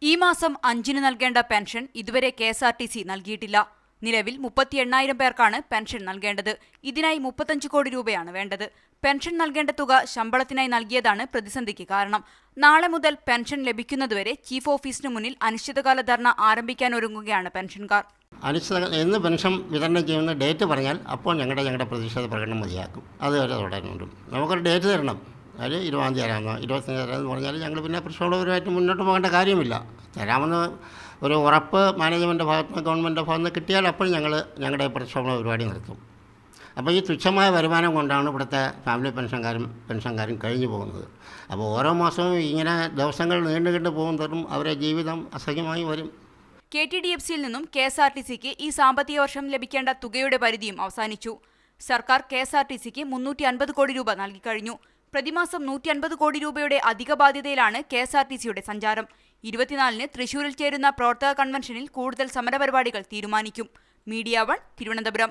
ഈ മാസം 5-ന് നൽകേണ്ട പെൻഷൻ ഇതുവരെ KSRTC നൽകിയിട്ടില്ല. നിലവിൽ 38,000 പേർക്കാണ് പെൻഷൻ നൽകേണ്ടത്. ഇതിനായി 35 കോടി രൂപയാണ് വേണ്ടത്. പെൻഷൻ നൽകേണ്ട തുക ശമ്പളത്തിനായി നൽകിയതാണ് പ്രതിസന്ധിക്ക് കാരണം. നാളെ മുതൽ പെൻഷൻ ലഭിക്കുന്നതുവരെ ചീഫ് ഓഫീസിന് മുന്നിൽ അനിശ്ചിതകാല ധർണ ആരംഭിക്കാനൊരുങ്ങുകയാണ് പെൻഷൻകാർ. എന്ന് പെൻഷൻ വിതരണം ചെയ്യുന്ന ഡേറ്റ് പറഞ്ഞാൽ അപ്പോൾ ഞങ്ങളുടെ പ്രതിഷേധ പ്രകടനം മതിയാക്കും. അതുവരെ തുടരുന്നുണ്ട്. നമുക്കൊരു ഡേറ്റ് തരണം. അത് 20-ാം തീയതി തരാമെന്നോ 25-ാം തീയതി എന്ന് പറഞ്ഞാൽ ഞങ്ങൾ പിന്നെ പ്രശ്നമുള്ളവരുമായിട്ട് മുന്നോട്ട് പോകേണ്ട കാര്യമില്ല. തരാമെന്ന് ഒരു ഉറപ്പ് മാനേജ്മെൻറ്റ് ഭാഗത്തുനിന്ന് ഗവൺമെൻറ്റിൻ്റെ ഭാഗത്ത് നിന്ന് കിട്ടിയാൽ അപ്പോൾ ഞങ്ങളുടെ പ്രക്ഷോഭ പരിപാടി നിർത്തും. അപ്പോൾ ഈ തുച്ഛമായ വരുമാനം കൊണ്ടാണ് ഇവിടുത്തെ ഫാമിലി പെൻഷൻകാരും കഴിഞ്ഞു പോകുന്നത്. അപ്പോൾ ഓരോ മാസവും ഇങ്ങനെ ദിവസങ്ങൾ നീണ്ടുകിട്ട് പോകുന്നതും അവരുടെ ജീവിതം അസഹ്യമായി വരും. KTDFCയിൽ നിന്നും KSRTCക്ക് ഈ സാമ്പത്തിക വർഷം ലഭിക്കേണ്ട തുകയുടെ പരിധിയും അവസാനിച്ചു. സർക്കാർ KSRTCക്ക് 350 കോടി രൂപ നൽകിക്കഴിഞ്ഞു. പ്രതിമാസം 150 കോടി രൂപയുടെ അധിക ബാധ്യതയിലാണ് KSRTCയുടെ സഞ്ചാരം. 24-ന് തൃശൂരിൽ ചേരുന്ന പ്രവർത്തക കൺവെൻഷനിൽ കൂടുതൽ സമരപരിപാടികൾ തീരുമാനിക്കും. മീഡിയ 1 തിരുവനന്തപുരം.